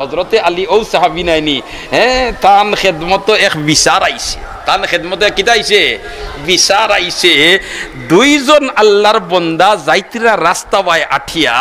হজরতে আলী ও সাহাবি নাইনি হ্যাঁ তান খেদমত এক বিচার আইছে তান খেদমতে কিতা আইছে বিচার আইছে দুইজন আল্লাহর বন্দা যাইতিরা রাস্তা বাই আঠিয়া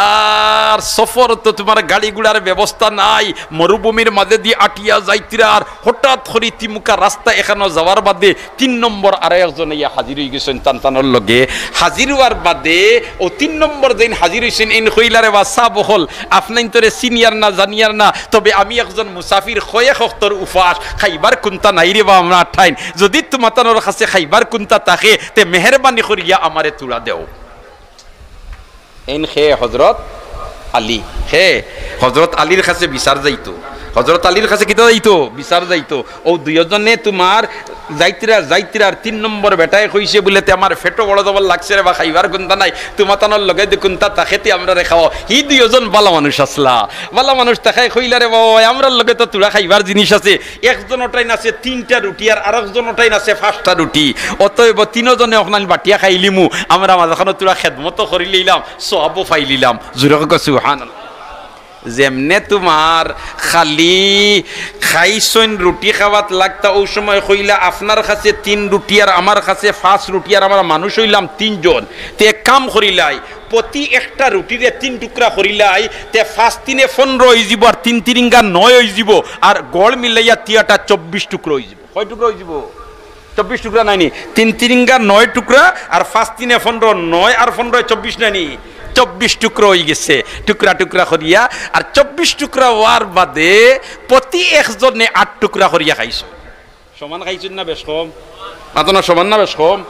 আর সফর তো তোমার গাড়ি গুড়ার ব্যবস্থা নাই মরুভূমির মাঝে দিয়ে আঠিয়া যাইতিরা আর হঠাৎ করে তিমুকা রাস্তা এখানে যাওয়ার বাদে 3 নম্বর আর একজন ইয়া হাজির হয়ে গেছেন তানতানোর লগে হাজির হওয়ার বাদে ও 3 নম্বর দিন হাজির হয়েছেন ইন কইলারে বাসা বহল আপনার তোরে সিনিয়র না জানিয়ার না তবে আমি একজন মুসাফির খয়ে খস্তর উপাস খাইবার কুন্তা নাই রে বা আমরা ঠাইন যদি তোমাতানোর কাছে খাইবার কুন্তা থাকে তে মেহরবানি করিয়া আমারে তুলা দেও এন খে হযরত আলী হে হযরত আলীর কাছে বিচার যাইতো হযরত আলীর কাছে কিতা যাইতো বিচার যাইতো ও দুইজনে তোমার যাইতিরার 3 নম্বর বেটায় কইছে বলেতে আমার ফেটো বড় জবল লাগছে রে বা খাইবার কুন্তা নাই তোমাতানোর লগে দি কুন্তা তাকেতে আমরা রে খাও হি দুইজন ভালো মানুষ আসলা ভালো মানুষ তাকাই কইলা রে বাবা আমরার লগে তো তুলা খাইবার জিনিস আছে একজন ওটাই নাছে 3টা রুটি আর আরেকজন ওটাই নাছে 5টা রুটি অতএব তিনজনে ওখানে বাটিয়া খাইলিমু আমরা মাঝখানে তুলা খেদমত করি লইলাম সওয়াবও পাইলিলাম জোরে কও সুবহানাল্লাহ যেমনে তোমার খালি খাইছইন রুটি খাওয়াত লাগতা ওই সময় কইলা আপনার কাছে 3 রুটি আর আমার কাছে 5 রুটি আর আমরা মানুষ হইলাম 3 জন তে এক কাম করিলাই প্রতি একটা রুটিরে 3 টুকরা করিলাই তে 5 3 15 হই যাব আর 3 3 9 হই যাব আর গড় মিলাইয়া তিয়াটা 24 টুকরা হই যাব কয় টুকরা হই যাব 24 টুকরা নাইনি 3 3 9 টুকরা আর 5 3 15 9 আর 15 24 নাইনি 24 টুকরা হয়ে গেছে টুকরা টুকরা করিয়া আর 24 টুকরা হওয়ার বাদে প্রতি একজনে 8 টুকরা করিয়া খাইছো সমান খাইছেন না বেশ কম মাত্র না সমান না বেশ কম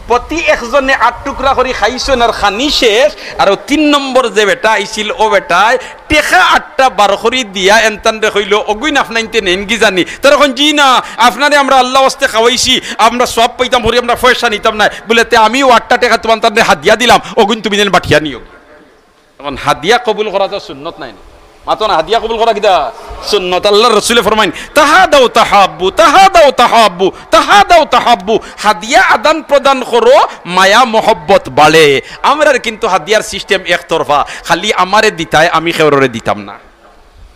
প্রতি একজনে 8 টুকরা করে খাইছেন আর খানি শেষ আর 3 নম্বর যে বেটা আইছিল ও বেটায় টেকা 8টা 12 করে দিয়া এনতান রে কইলো অগুইন আপনাইতে নেন কি জানি তখন জি না আপনারে আমরা আল্লাহ ওয়াস্তে খাওয়াইছি আমরা সব পাইতাম ভরি আমরা পয়সা নিতাম না বলেতে আমিও 8টা টাকা তোমার তারে হাদিয়া দিলাম অগুইন তুমি দেন বাঠিয়া নিও তখন হাদিয়া কবুল করা তো সুন্নত নাই মাত্র না হাদিয়া কবুল করা কিটা সুন্নত আল্লাহর রাসূল ফরমাইন তাহাদাউ তাহাব্বু তাহাদাউ তাহাব্বু তাহাদাউ তাহাব্বু হাদিয়া আদান প্রদান করো মায়া মোহব্বত বাড়ে আমরার কিন্তু হাদিয়ার সিস্টেম একতরফা খালি আমারে দিতায় আমি খেউরে দিতাম না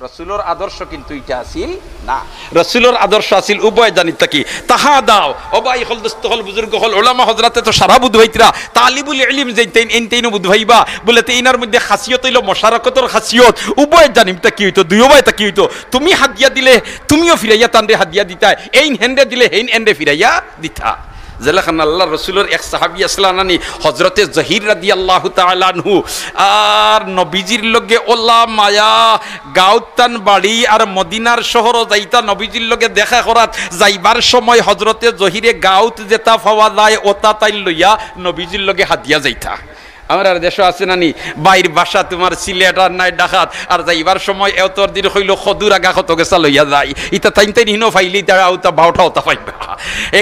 রাসূলের আদর্শ কিন্তু এটা আছিল না রাসূলের আদর্শ আছিল উভয় জানিত কি তাহাদাও ও ভাই হল দোস্ত হল বুজুর্গ হল উলামা হযরতে তো সারা বুঝ হইতরা তালিবুল ইলম যেতেন এনতেইনো বুঝ হইবা বলেতে ইনার মধ্যে খাসিয়ত হইল মুশারাকাতের খাসিয়ত উভয় জানিমটা কি হইতো দুই উভয় তা কি হইতো তুমি হাদিয়া দিলে তুমিও ফিরাইয়া তানরে হাদিয়া দিতা এইন হেন্ডে দিলে হেইন এন্ডে ফিরাইয়া দিতা যেলাখান আল্লাহ রসুলের এক সাহাবি আসলানি হজরতে জহির রাদিয়াল্লাহু তাআলা আনহু আর নবীজির লগে ওলা মায়া গাউতান বাড়ি আর মদিনার শহর যাইতা নবীজির লগে দেখা করাত যাইবার সময় হজরতে জহিরে গাউত যেতা পাওয়া যায় ওতা তাই লইয়া নবীজির লগে হাতিয়া যাইতা আমার দেশ আছে নানি বাইর বাসা তোমার সিলেট আর নাই ডাকাত আর যাইবার সময় এতর দিন হইল খদুর আগা কত গেছা লইয়া যায় ইতা তাইন তাই হিনো ফাইলি তারা উতা বাউটা ওতা পাইবা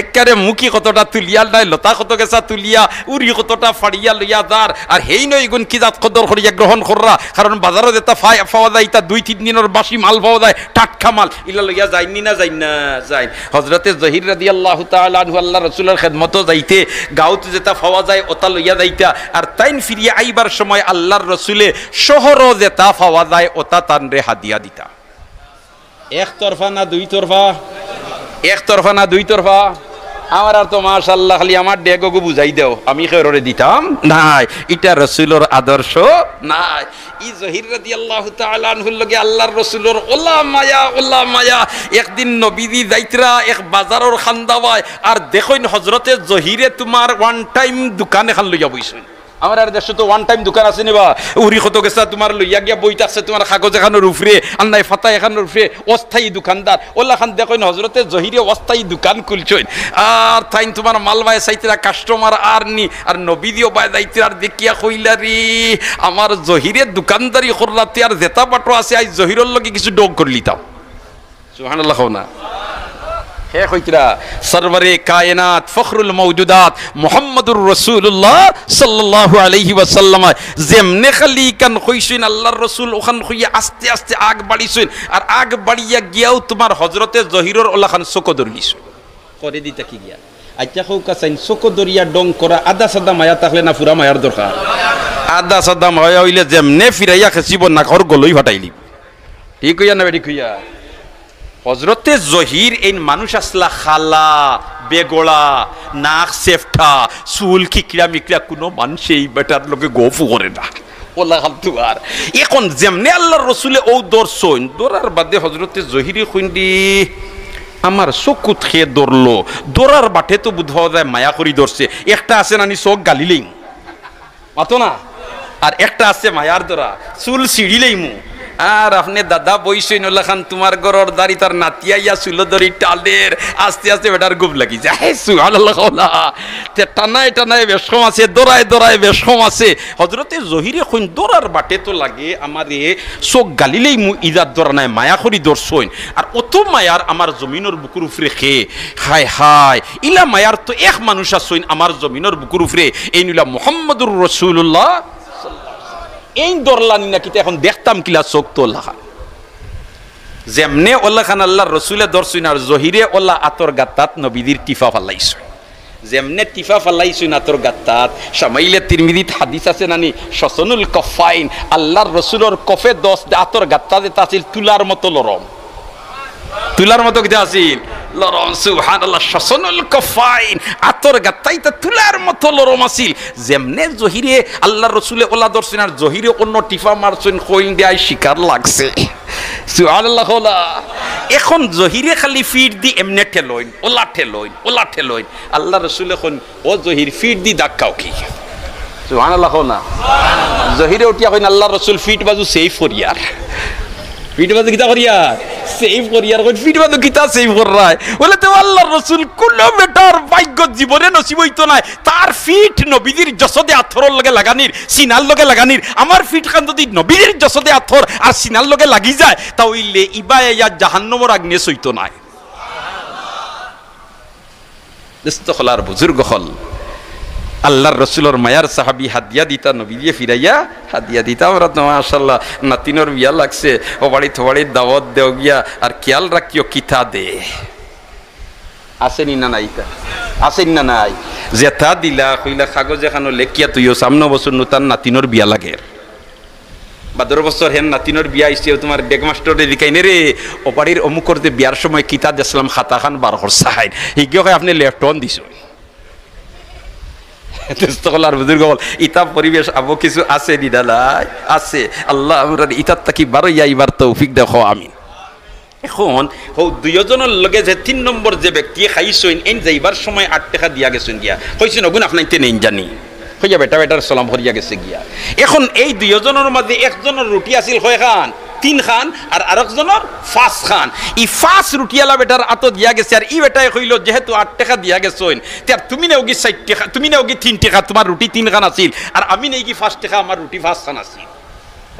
একবারে মুখি কতটা তুলিয়া নাই লতা কত গেছা তুলিয়া উড়ি কতটা ফাড়িয়া লইয়া যার আর হেই নই গুণ কি জাত কদর করিয়া গ্রহণ কররা কারণ বাজারত এটা পাওয়া যায় ইতা 2-3 দিনের বাসি মাল পাওয়া যায় টাটকা মাল ইলা লইয়া যায়নি না যাই না যাই হযরতে জহির রাদিয়াল্লাহু তাআলা আনহু আল্লাহর রাসূলের খিদমত যাইতে গাউত যেটা পাওয়া যায় ওতা লইয়া যাইতা আর তাই ফিরিয়া আইবার সময় আল্লাহর রসুলে শহর যেটা পাওয়া যায় ওটা তানরে হাদিয়া দিতা একতরফা না দুই তরফা একতরফা না দুই তরফা আমার আর তো মাশাআল্লাহ খালি আমার ডেগো বুঝাই দেও আমি খেররে দিতাম নাই এটা রসুলের আদর্শ নাই ই জহির রাদিয়াল্লাহু তাআলা আনহুর লগে আল্লাহর রসুলের ওলা মায়া একদিন নবীজি যাইতরা এক বাজারের খান্দাওয়ায় আর দেখইন হযরতে জহিরে তোমার ওয়ান টাইম দোকানে খান লইয়া বইছেন আমার আর দেশে তো ওয়ান টাইম দোকান আছে নিবা উড়ি কত গেছা তোমার লইয়া গিয়া বইতে আছে তোমার কাগজ এখানোর উপরে আন্নাই ফাতা এখানোর উপরে অস্থায়ী দোকানদার ওলা খান দেখেন হজরতে জহিরে অস্থায়ী দোকান খুলছেন আর তাইন তোমার মালবায় চাইতরা কাস্টমার আর নি আর নবীদিও বাই যাইতে আর দেখিয়া কইলা রে আমার জহিরে দোকানদারি করলাতে আর জেতা বাটো আছে আজ জহিরের লগে কিছু ডোগ করলিতাম সুবহানাল্লাহ না হে কইতরা সরওয়ারে কায়নাত ফখরুল মাওজুদাত মুহাম্মদুর রাসূলুল্লাহ সাল্লাল্লাহু আলাইহি ওয়াসাল্লাম যেমনে খালি কান কইছেন আল্লাহর রাসূল ওখান কইয়া আস্তে আস্তে আগ বাড়িছেন আর আগ বাড়িয়া গিয়াও তোমার হযরতে জহিরর ওলা খান চোখ ধরলিছ করে দিতা কি গিয়া আচ্ছা কৌকা চাইন চোখ দরিয়া ডং করা আদা সাদা মায়া থাকলে না পুরা মায়ার দরকার আদা সাদা মায়া হইলে যেমনে ফিরাইয়া খেসিব না ঘর গলই ফাটাইলি ঠিক হইয়া না বেটি কইয়া হজরতে জহির এই মানুষ আসলা খালা বেগড়া নাক সেফটা চুল খিকড়া মিকড়া কোনো মানুষ এই বেটার লোকে গোফু করে না ওলা খালতু আর এখন যেমনে আল্লাহর রসুলে ও দর্শন দৌড়ার বাদে হজরতে জহিরে খুন্ডি আমার চকুত খেয়ে দৌড়লো দৌড়ার বাটে তো বুধ হওয়া যায় মায়া করি ধরছে একটা আছে নানি চোখ গালিলেই মাতো না আর একটা আছে মায়ার দৌড়া চুল ছিঁড়িলেই মু আর আপনি দাদা বইসই নল্লা খান তোমার গরর দাড়ি তার নাতিয়া ইয়া চুলো দড়ি টালের আস্তে আস্তে বেটার গুপ লাগি যায় সুবহানাল্লাহ টানায় টানায় বেশম আছে দৌড়ায় দৌড়ায় বেশম আছে হজরতে জহিরে খুন দৌড়ার বাটে তো লাগে আমার চোখ গালিলেই মু ইদার দৌড়া নাই মায়া করি দর্শন আর অত মায়ার আমার জমিনের বুকুর উপরে খেয়ে হায় হায় ইলা মায়ার তো এক মানুষ আসইন আমার জমিনের বুকুর উপরে এই নিলা মুহাম্মদুর রাসূলুল্লাহ এই দরলানি নাকি এখন দেখতাম কিলা চোখ তো লেখা যেমনে ওল্লা খান আল্লাহর রসুলে দর্শন আর জহিরে ওল্লা আতর গাত্তাত নবীদের টিফা ফালাইছ যেমনে টিফা ফালাইছ আতর গাত্তাত সামাইলে তিরমিজিত হাদিস আছে নানি শসনুল কফাইন আল্লাহর রসুলের কফে 10 আতর গাত্তাত আছিল তুলার মতো লরম তুলার মতো কি আছিল লরম সুবহানাল্লাহ শসনুল কফাইন আতর গাত্তাইতা তুলার মতো লরম আছিল যেমনে জহিরে আল্লাহর রসুলে ওলা দর্শন আর জহিরে অন্য টিফা মারছেন কইল দেয় শিকার লাগছে সুবহানাল্লাহ এখন জহিরে খালি ফিট দি এমনে ঠেলইন ওলা ঠেলইন আল্লাহর রসুল এখন ও জহির ফিট দি দাক্কাও কি সুবহানাল্লাহ না জহিরে উঠিয়া কইন আল্লাহর রসুল ফিট বাজু সেফ করিয়ার ফিট বাজু কিতা করিয়ার সেভ করিয়ার কই ফিট বাজু কিতা সেভ করায় বলে তো আল্লাহর রাসূল কোন বেটার ভাগ্য জীবনে নসিব হইতো না তার ফিট নবীর জসদে আথরের লগে লাগানির সিনার লগে লাগানির আমার ফিট খান যদি নবীর জসদে আথর আর সিনার লগে লাগি যায় তাইলে ইবায়া জাহান্নামের আগুনে সইতো না দস্তখলার বুজুর্গ হল আল্লাহর রসুলের মায়ার সাহাবি হাদিয়া দিতা নবী দিয়ে ফিরাইয়া হাদিয়া দিতা আমরা তো মাশাআল্লাহ নাতিনর বিয়া লাগছে ও বাড়ি থবাড়ির দাওয়াত দেও গিয়া আর খেয়াল রাখিও কিতা দে আসেনি না নাইতা আসেনি না নাই জেতা দিলা কইলা কাগজ এখানো লেখিয়া তুইও সামনে বছর নূতন নাতিনর বিয়া লাগে বাদর বছর হেন নাতিনর বিয়া আইছে তোমার ডেগমাস্টরে দিকাইনে রে ও বাড়ির অমুকর যে বিয়ার সময় কিতা দেখলাম খাতা খান বার করছা হাই হিগিয়ে আপনি লেফটন দিছ বুজুর্গ বল ইতা পরিবেশ আবো কিছু আছে নিদালাই আছে আল্লাহ আমরা ইতার তাকি বারো ইয়াইবার তৌফিক দেখো আমিন এখন হো দুইজনের লগে যে 3 নম্বর যে ব্যক্তি খাইছেন এন যাইবার সময় 8 টাকা দিয়া গেছেন গিয়া কইছেন ওগুন আপনাইতে নেই জানি কইয়া বেটা বেটার সালাম ভরিয়া গেছে গিয়া এখন এই দুইজনের মধ্যে একজনের রুটি আছিল কয় খান 3 খান আর আরেকজনের 5 খান ই 5 রুটিয়ালা বেটার আত দিয়া গেছে আর ই বেটায় কইলো যেহেতু 8 টাকা দিয়া গেছইন তার তুমি নেও কি 4 টাকা তুমি নেও কি 3 টাকা তোমার রুটি 3 খান আছিল আর আমি নেই কি 5 টাকা আমার রুটি 5 খান আছিল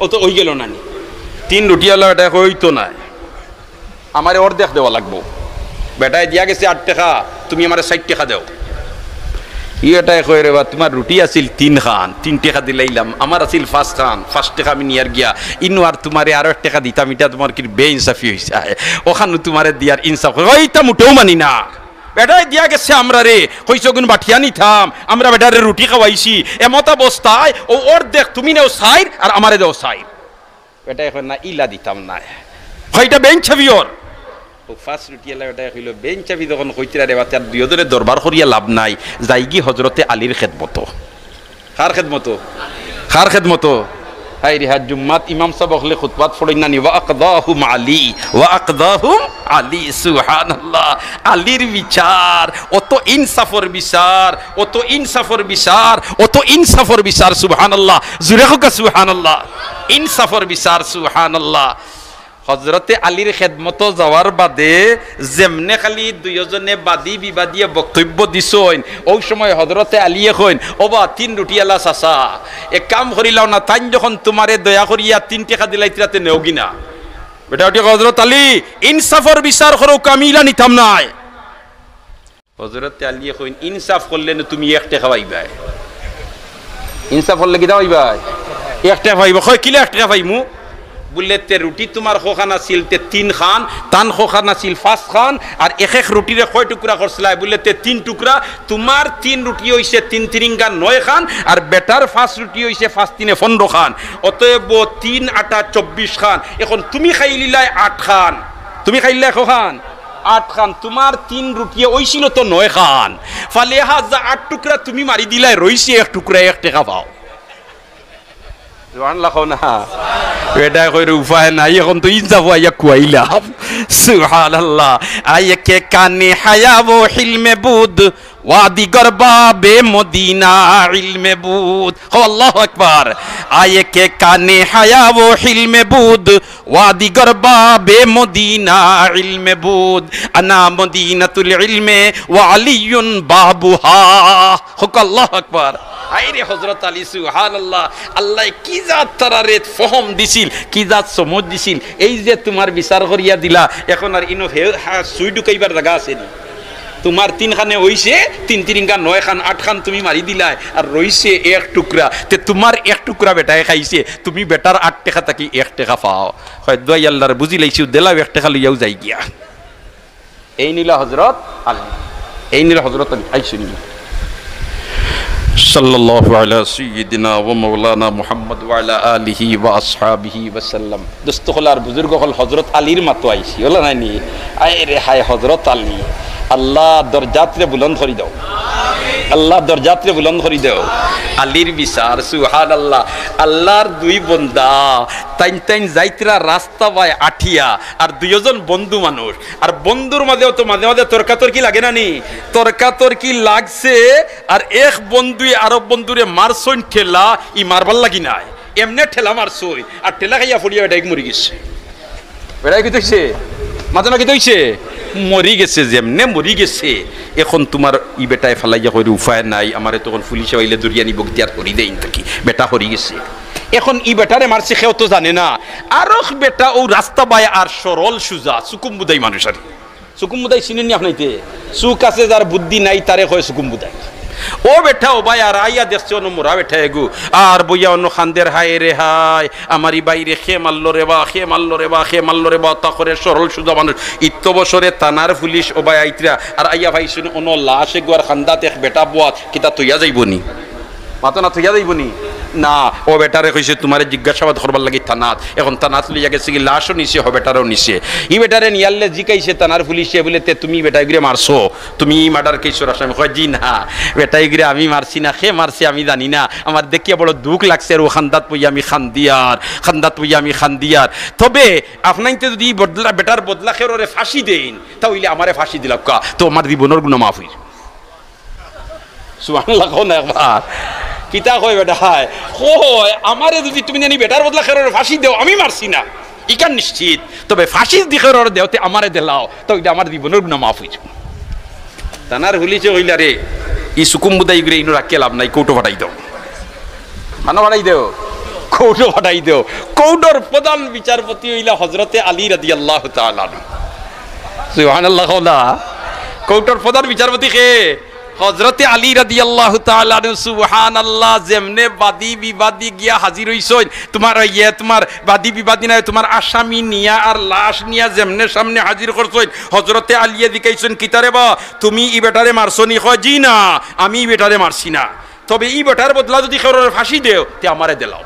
ও তো হই গেল নানি 3 রুটিয়ালা বেটা কইতো না আমারে অর্ধেক দেওয়া লাগবো বেটায় দিয়া গেছে 8 টাকা তুমি আমারে 60 টাকা দাও ইয়েটাই কই রে বা তোমার রুটি আছিল 3 খান 3 টাকা দিলাইলাম আমার আছিল 5 খান 5 টাকা আমি নিয়ার গিয়া ইনু আর তোমারে আরো 1 টাকা দিতাম এটা তোমার কি বেইনসাফি হইছে ওখানে তোমারে দিয়ার ইনসাফ হইতা মুটেও মানি না বেটায় দিয়া গেছে আমরা রে কইছো গুণ বাঠিয়া নিতাম আমরা বেটারে রুটি খাওয়াইছি এমত অবস্থায় ও অর্ধেক তুমি নেও সাইর আর আমারে দাও সাইর বেটায় কই না ইলা দিতাম না হইতা বেইনসাফিওর ও ফার্স্ট রুটিয়ালা বেটায় কইলো বেইনসাফি যখন কইতিরা রে বাচ্চা দুইজনে দরবার করিয়া লাভ নাই যাইগি হযরতে আলীর খেদমত কার খেদমত হাই রে হাজ জুম্মাত ইমাম সাহেব বলে খুতবাত পড়িনা নি ওয়া আকদাহুম আলী সুবহানাল্লাহ আলীর বিচার অত ইনসাফর বিচার সুবহানাল্লাহ জুরে হোক সুবহানাল্লাহ ইনসাফর বিচার সুবহানাল্লাহ হযরতে আলীর খেদমত যাওয়ার বাদে যেমনে খালি দুইজনে বাদী বিবাদীয়ে বক্তব্য দিছইন ওই সময় হযরতে আলীয়ে কইন ওবা 3 রুটিয়ালা চাচা এক কাম করিলাও না তাই যখন তোমারে দয়া করিয়া 3 টাকা দিলাইতিরাতে নেওগি না বেটা ওটি হযরত আলী ইনসাফর বিচার করো কামিলা নিতাম নাই হযরতে আলীয়ে কইন ইনসাফ করলে না তুমি 1 টাকা পাইবা ইনসাফ করলে কি দাও পাইবা 1 টাকা পাইবা কই কিলে 1 টাকা পাইমু বললে তে রুটি তোমার খোখানা ছিল তে 3 খান, তান খোখানা ছিল 5 খান, আর এক এক রুটিরে কয় টুকরা করছিলা? বললে তে 3 টুকরা। তোমার 3 রুটি হইছে 3 3 9 খান, আর বেটার 5 রুটি হইছে 5 3 15 খান। অতএব 3 8 24 খান। এখন তুমি খাইলিলাই 8 খান, তুমি খাইলিলাই খান 8 খান, তোমার 3 রুটি হইছিল তো 9 খান। ফালে হাজা 8 টুকরা তুমি মারি দিলাই, রইছে 1 টুকরা 1 টাকা পাও। জোয়ান লাখো না বেটা কইরে উপায় নাই, এখন তো ইনসাফ আইয়া কুয়াইলাম। সুবহানাল্লাহ। আয়ে কে কানে হায়াবো হিলমে বুদ, ওয়াদি গরবা বে মদিনা ইলমে বুদ। হো আল্লাহু আকবার। আয়ে কে কানে হায়াবো হিলমে বুদ, ওয়াদি গরবা বে মদিনা ইলমে বুদ। আনা মদিনাতুল ইলমে ওয়া আলিয়ুন বাবুহা। হো আল্লাহু আকবার। আইরে হযরত আলী সুবহানাল্লাহ। আল্লাহ কি জাত তারারে ফহম দিছিল, কি জাত সমঝ দিছিল। এই যে তোমার বিচার করিয়া দিলা, এখন আর ইনো সুই ঢুকাইবার জায়গা আছে নি? তোমার 3 খানে হইছে 3 3 9 খান, 8 খান তুমি মারি দিলাই, আর রইছে 1 টুকরা। তে তোমার 1 টুকরা বেটায় খাইছে, তুমি বেটার 8 টাকা থাকি 1 টাকা পাও। হয় দয়াল আল্লাহর বুঝি লাইছি, দেলা 1 টাকা লইয়াও যাই গিয়া। এই নিলা হযরত আলী, এই নিলা হযরত আলী। আইসুন সাল্লাল্লাহু আলা সাইয়্যিদিনা ওয়া মাওলানা মুহাম্মদ ওয়া আলা আলিহি ওয়া আসহাবিহি ওয়া সাল্লাম। দোস্ত হলার বুজুর্গ হল হযরত আলীর মাতো আইছি, হলো না নি? আরে হায় হযরত আলী, আল্লাহ দরজাতরে বুলন্দ করি দাও, আল্লাহ দরজাতরে বুলন্দ করি দাও। আলীর বিচার সুবহানাল্লাহ। আল্লাহর 2 বন্দা তাইন তাইন যাইতরা রাস্তা বাই আঠিয়া, আর 2 জন বন্ধু মানুষ, আর বন্ধুর মাঝেও তো মাঝে মাঝে তর্কাতর্কি লাগে না নি? তর্কাতর্কি লাগছে, আর এক বন্ধুই আরব বন্ধুরে মারছইন ঠেলা, ই মারবার লাগি নাই, এমনে ঠেলা মারছই, আর ঠেলা খাইয়া ফড়িয়া বেটাই মরি গেছে। বেটাই কি তৈছে? মাঝে না কি তৈছে? মরি গেছে, যেমনে মরি গেছে। এখন তোমার ই বেটায় ফেলাইয়া করে উপায় নাই, আমারে তখন পুলিশে আইলে দরিয়ানি বগতিয়ার করি দেই থাকি, বেটা হরি গেছে। এখন ই বেটারে মারছে, কেউ তো জানে না। আর বেটা ও রাস্তা বাই আর সরল সুজা সুকুম্বুদাই মানুষ, আর সুকুম্বুদাই চিনেননি আপনাইতে? সুখ আছে যার বুদ্ধি নাই তারে কয় সুকুম্বুদাই। ও বেটা ও ভাই আর আইয়া দেখছে অন্য মোরা বেঠা এগু, আর বইয়া অন্য খান্দের হায় রে হায়, আমারই বাইরে খে মারলো রে বা, খে মারলো রে বা, খে মারলো রে বা। তা করে সরল সুজা মানুষ। ইত্য বছরে থানার পুলিশ ও ভাই আইতরা, আর আইয়া ভাই শুনে অন্য লাশ এগু, আর খান্দাতে বেটা বুয়াত কিতা তৈয়া যাইবনি, মাতো না তৈয়া যাইবনি না। ও বেটারে কইছে তোমারে জিজ্ঞাসাবাদ করবার লাগি থানাত। এখন থানাত লইয়া গেছে কি, লাশও নিছে, ও বেটারও নিছে। ই বেটারে নিয়ালে জিকাইছে থানার পুলিশে, বলে তে তুমি বেটা গিরে মারছো, তুমি মার্ডার কেসর আসামি? কয় জি না, বেটাই গিরে আমি মারছি না, খে মারছে আমি জানি না, আমার দেখিয়া বড় দুঃখ লাগছে, আর ও খান্দাত পইয়া আমি খান্দিয়ার, খান্দাত পইয়া আমি খান্দিয়ার। তবে আপনাইতে যদি বদলা বেটার বদলা খেররে ফাঁসি দেন, তাহলে আমারে ফাঁসি দিলাম কা, তো আমার জীবনের গুণ মাফ হইল। সুবহানাল্লাহ। কোন একবার কিতা কয় বেটা, হায় কয় আমারে যদি তুমি জানি বেটার বদলা খেররে ফাঁসি দেও, আমি মারছি না ইকান নিশ্চিত, তবে ফাঁসি দি খেররে দেওতে আমারে দেলাও, তো এটা আমার জীবনের গুণ মাফ হইল। তানার হুলিছে হইলা রে, ই সুকুম্বুদাই গিরে ইনো রাখিয়ে লাভ নাই, কৌটো ফাটাই দাও, মানো ফাটাই দেও, কৌটো ফাটাই দেও। কৌটোর প্রধান বিচারপতি হইলা হযরতে আলী রাদিয়াল্লাহু তাআলা আনহু। সুবহানাল্লাহ। কৌটোর প্রধান বিচারপতি কে? হযরতে আলী রাদিয়াল্লাহু তাআলা আনহু। সুবহানাল্লাহ। যেমনে বাদী বিবাদী গিয়া হাজির হইছই, তোমার তোমার বাদী বিবাদী নাই, তোমার আসামি নিয়া আর লাশ নিয়া যেমনে সামনে হাজির করছই, হযরতে আলী দিকাইছেন কিতারে বা তুমি ই বেটারে মারছনি? কয় জি না, আমি ই বেটারে মারছি না, তবে ই বেটার বদলা যদি কেউ ফাঁসি দেও তে আমারে দেলাও।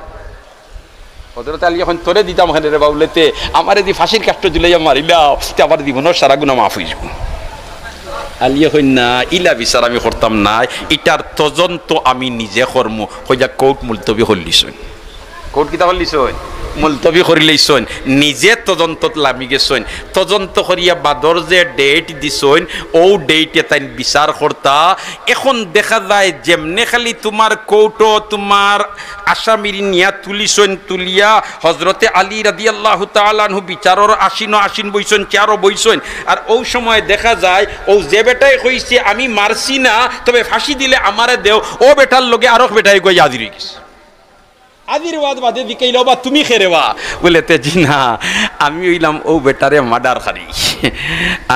হযরতে আলী এখন তোরে দিতাম হেন রে বাউলেতে, আমারে দি ফাঁসির কাষ্ট দিলাইয়া মারিলাও, তে আমার জীবনের সারা গুনাহ মাফ হয়ে যাব। আলিয়া হই না, ইলা বিচার আমি করতাম না, ইটার তদন্ত আমি নিজে কর্ম হইয়া কোর্ট মুলতবি করলিছই। কোর্ট কিতা করলিছই? মুলতবি করিলেইছই, নিজে তদন্তত লামি গেছই। তদন্ত করিয়া বাদর যে ডেট দিছই, ও ডেটে তাই বিচার করতা। এখন দেখা যায় যেমনে খালি তোমার কোর্টও তোমার আসামির নিয়া তুলিছই, তুলিয়া হযরতে আলী রাদিয়াল্লাহু তাআলা আনহু বিচারর আসিন বইছই, চেয়ারও বইছই। আর ও সময় দেখা যায় ও যে বেটাই কইছে আমি মারছি না, তবে ফাঁসি দিলে আমারে দেও, ও বেটার লগে আরো বেটাই কই হাজির হয়ে গেছে। আদিরবাদ বাদে দিকেইলো বা তুমি খেরেবা, বলে তে জি না, আমি হইলাম ও বেটারে মার্ডার খারি।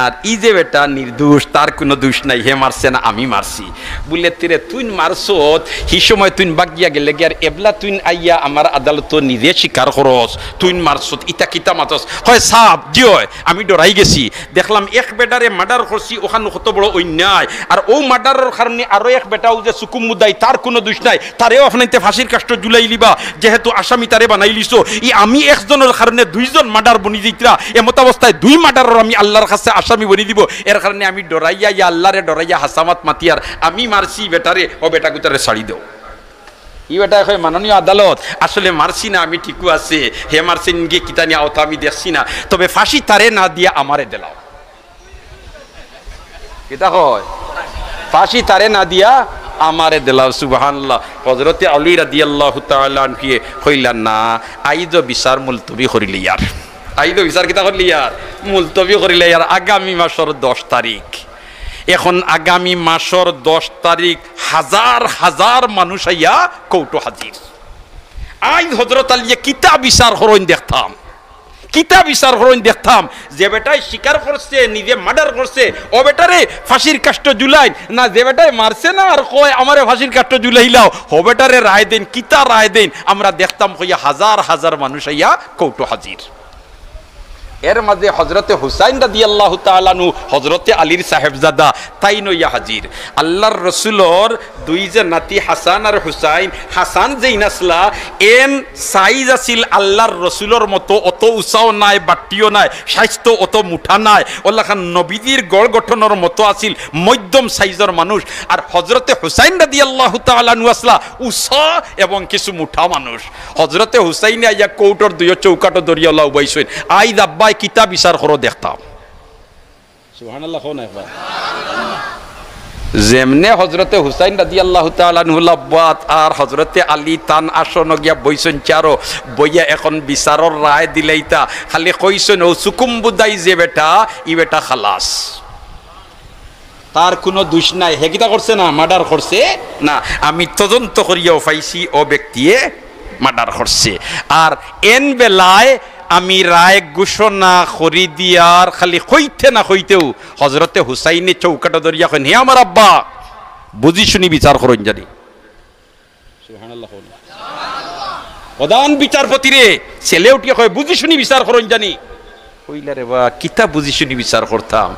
আর ই যে বেটা নির্দোষ, তার কোনো দোষ নাই, হে মারছে না আমি মারছি। বলে তিরে তুই মারছত সেই সময় তুই বাগিয়া গেলে গিয়ার এবলা তুই আইয়া আমার আদালত নিজে স্বীকার করস তুই মারছত, ইটা কিতা মাতস? হয় সাপ জিও আমি ডরাই গেছি, দেখলাম এক বেটারে মার্ডার করছি, ওখানে কত বড় অন্যায়, আর ও মার্ডারের কারণে আরো এক বেটাও যে সুকুম মুদাই, তার কোনো দোষ নাই, তারেও আপনাইতে ফাঁসির কাষ্ট জুলাই লিবা, যেহেতু আসামি তারে বানাই লিছো। ই আমি একজনের কারণে দুইজন মার্ডার বনি দিতরা, এমত অবস্থায় দুই মার্ডারের আমি আল্লাহর কাছে আসামি বনি দিব, এর কারণে আমি ডরাইয়া ইয়া আল্লাহরে ডরাইয়া হাসামাত মাতিয়ার আমি মারছি বেটারে, ও বেটা গুতারে ছাড়ি দেও। ই বেটা হয় মাননীয় আদালত আসলে মারছি না, আমি ঠিকও আছে, হে মারছি গিয়ে কিতা নিয়ে আওতা আমি দেখছি না, তবে ফাঁসি তারে না দিয়া আমারে দিলাও। কিতা হয়? ফাঁসি তারে না দিয়া আমারে দিলাও। সুবহানাল্লাহ। হযরতে আলী রাদিয়াল্লাহু তাআলা আনহু কইলেন না, আইজো বিচার মুলতবি করিলি ইয়ার, আইজো বিচার কিতা করলি ইয়ার, মুলতবি করিলে ইয়ার আগামী মাসের 10 তারিখ। এখন আগামী মাসের 10 তারিখ হাজার হাজার মানুষ আইয়া কৌটো হাজির। আইজ হযরত আলী কিতা বিচার হরইন দেখতাম, কিতা বিচার হরইন দেখতাম, যে বেটাই স্বীকার করছে নিজে মার্ডার করছে ও বেটারে ফাঁসির কাষ্ট জুলাই না, যে বেটাই মারছে না আর কয় আমারে ফাঁসির কাষ্ট জুলাইলাও, ও বেটারে রায় দেন, কিতা রায় দেন, আমরা দেখতাম হইয়া হাজার হাজার মানুষ আইয়া কৌটো হাজির। এর মাঝে হযরতে হুসাইন রাদিয়াল্লাহু তাআলা নু হযরতে আলীর সাহেবজাদা তাই নইয়া হাজির। আল্লাহর রসুলর দুই যে নাতি হাসান আর হুসাইন, হাসান যেই নাসলা এন সাইজ আছিল আল্লাহর রসুলর মতো, অত উঁচাও নাই বাট্টিও নাই, স্বাস্থ্য অত মুঠা নাই, ওল্লাখান নবীজির গড় গঠনের মতো আছিল, মধ্যম সাইজের মানুষ। আর হযরতে হুসাইন রাদিয়াল্লাহু তাআলা নু আসলা উঁচা এবং কিছু মুঠা মানুষ। হযরতে হুসাইন আইয়া কৌটর দুই চৌকাটো দরিয়াল্লাহ উবাইছেন, আই দাব্বা কিতা বিচার করো দেখতাম। সুবহানাল্লাহ। যেমনে হযরতে হুসাইন রাদিয়াল্লাহু তাআলা আনহু লাব্বাত আর হযরতে আলী তান আসন গিয়া বইছেন চারো, বইয়া এখন বিচারর রায় দিলেইতা খালি কইছেন ও সুকুম বুদাই যে বেটা ই বেটা খালাস, তার কোনো দোষ নাই, হে কিতা করছে না, মার্ডার করছে না, আমি তদন্ত করিয়াও পাইছি ও ব্যক্তিয়ে মার্ডার করছে। আর এন বেলায় আমি রায় ঘোষণা করি দিয়ার খালি কইতে না কইতেও হযরতে হুসাইনে চৌকাটা ধরিয়া কইন, হে আমার আব্বা বুঝি শুনি বিচার করুন জানি। সুবহানাল্লাহ। প্রধান বিচারপতি রে ছেলে উঠিয়া কয় বুঝি শুনি বিচার করুন জানি। কইলা রে বা কিতা বুঝি শুনি বিচার করতাম?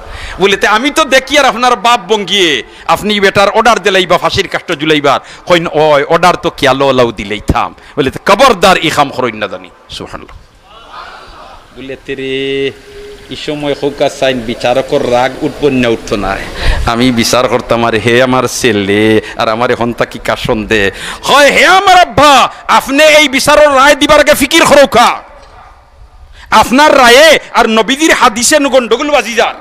বলিতে আমি তো দেখি আর আপনার বাপ বঙ্গিয়ে আপনি বেটার অর্ডার দিলাইবা ফাঁসির কাষ্ট জুলাইবার, কইন ওই অর্ডার তো কিয়ালো লাউ দিলেই থাম, বলিতে খবরদার ই খাম করুন না জানি। সুবহানাল্লাহ। বলে তেরে এই সময় হোকা সাইন বিচারকর রাগ উৎপন্ন উঠতো না, আমি বিচার করতাম আর হে আমার ছেলে আর আমার এখন তাকি কাশন দে হয়, হে আমার আব্বা আপনি এই বিচারের রায় দিবার আগে ফিকির করোকা, আপনার রায়ে আর নবীজির হাদিসে গন্ডগোল বাজি যান।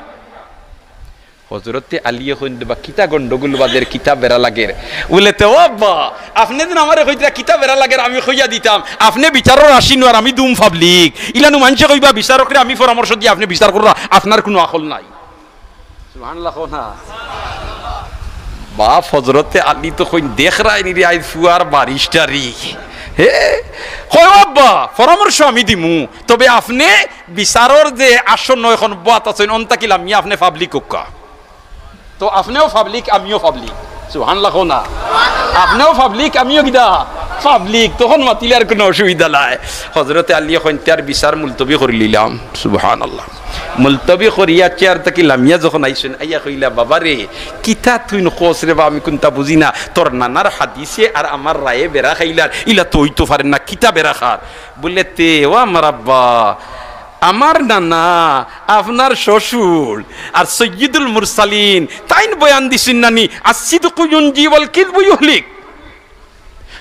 হযরতে আলী হইন বা কিতা গন্ডগোল বাদের কিতা বেড়া লাগের, বলে তো আব্বা আপনি দিন আমার কইতা কিতা বেড়া লাগের আমি কইয়া দিতাম, আপনি বিচারর আসিন আর আমি দুম পাবলিক ইলানু মানুষে কইবা বিচারকরে আমি পরামর্শ দিয়ে আপনি বিচার কররা, আপনার কোনো আকল নাই। সুবহানাল্লাহ। না বাপ হযরতে আলী তো কইন দেখ রাই নি আই ফুয়ার বারিস্টারি, হে কয় আব্বা পরামর্শ আমি দিমু, তবে আপনি বিচারর যে আসন্ন এখন বাত আছেন অন্তাকিলাম মি আপনি পাবলিক কোকা, তো আপনিও পাবলিক আমিও পাবলিক। সুবহানাল্লাহ। না আপনিও পাবলিক আমিও কিটা পাবলিক, তখন মাতিলে আর কোনো অসুবিধা নাই। হযরতে আলী হন্তার বিচার মুলতবি করে নিলাম। সুবহানাল্লাহ। মুলতবি করিয়া চেয়ার থেকে লামিয়া যখন আইছেন আইয়া কইলা বাবা রে কিতা তুই নকস রে বা আমি কোনটা বুঝি না, তোর নানার হাদিসে আর আমার রায়ে বেড়া খাইলার ইলা তুই তো পারেন না, কিতা বেড়া খার? বললে তে ও আমার আব্বা আমার নানা আপনার শ্বশুর আর সৈয়দুল মুরসালিন তাইন বয়ান দিছেন নানি আসিদকু ইউনজি ওয়াল কিযবু ইহলিক,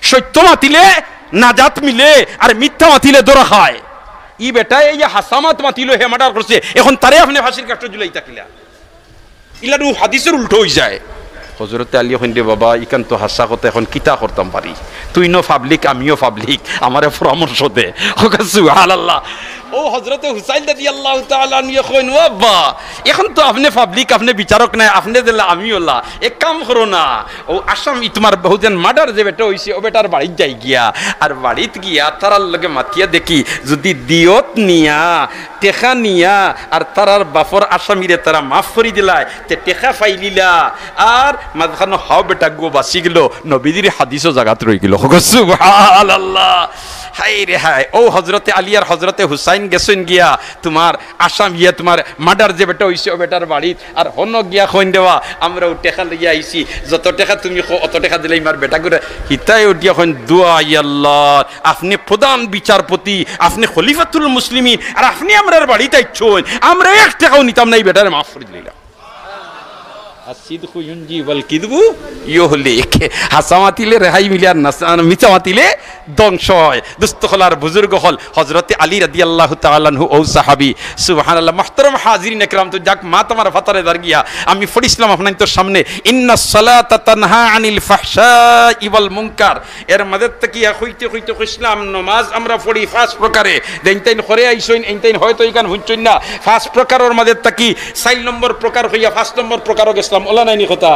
সত্য মাতিলে নাজাত মিলে আর মিথ্যা মাতিলে দরা খায়। ই বেটা এই হাসামাত মাতিল হে মার্ডার করছে, এখন তারে আপনি ফাঁসির কাষ্ট জুলাই তাকিলা ইলা হাদিসের উল্টো হয়ে যায়। হযরতে আলী কইন্দে বাবা ইকান তো হাসা কথা এখন কিতা করতাম পারি, তুই নো পাবলিক আমিও পাবলিক, আমারে পরামর্শ দে। সুবহানাল্লাহ। ও হযরতে হুসাইন রাদিয়াল্লাহু তাআলা আনহু কইন ও আব্বা এখন তো আপনি পাবলিক আপনি বিচারক নাই আপনি দিলা আমি ওলা এক কাম করো না ও আসামি তোমার বহুজন মার্ডার যে বেটা হইছে ও বেটার বাড়ি যাই গিয়া আর বাড়িত গিয়া তারার লগে মাতিয়া দেখি যদি দিয়ত নিয়া টেকা নিয়া আর তারার বাপর আসামিরে তারা মাফ করে দিলায় তে টেকা ফাইলিলা আর মাঝখানে হাও বেটা গো বাসি গেল নবীজির হাদিসও জাগাত রই গেল সুবহানাল্লাহ হাই রে হাই ও হযরতে আলী আর হযরতে হুসাইন গেছেন গিয়া তোমার আসাম গিয়া তোমার মার্ডার যে বেটা হইছে ও বেটার বাড়ি আর হন গিয়া কইন দেওয়া আমরা ও টেকা লইয়া আইছি যত টাকা তুমি অত টাকা দিলে আমার বেটা করে হিতায় উঠিয়া কইন দুয়া আল্লাহ আপনি প্রধান বিচারপতি আপনি খলিফাতুল মুসলিমিন আর আপনি আমরার বাড়িতে আইছেন আমরা এক টাকাও নিতাম না এই বেটারে মাফ করে দিলাম আসিদকু ইউনজি ওয়াল কিযবু ইউহলিক হাসামাতিলে রেহাই মিলিয়ার মিচামাতিলে ধ্বংস হয় দুস্থ হলার বুজুর্গ হল হযরতে আলী রাদিয়াল্লাহু তাআলা আনহু ও সাহাবী সুবহানাল্লাহ মুহতারাম হাজিরিন ইকরাম তো যাক মা তোমার ফাতারে দার গিয়া আমি পড়িছিলাম আপনাদের সামনে ইন্নাস সালাতা তানহা আনিল ফাহশাই ওয়াল মুনকার এর মধ্যে তাকিয়া কইতে কইতে কইছিলাম নামাজ আমরা পড়ি পাঁচ প্রকারে দেনতাইন করে আইছইন এনতাইন হয়তো ইকান হুনছইন না পাঁচ প্রকারের মধ্যে তাকি 4 নম্বর প্রকার হইয়া 5 নম্বর প্রকারও গেছলাম ওলা নাইনি কথা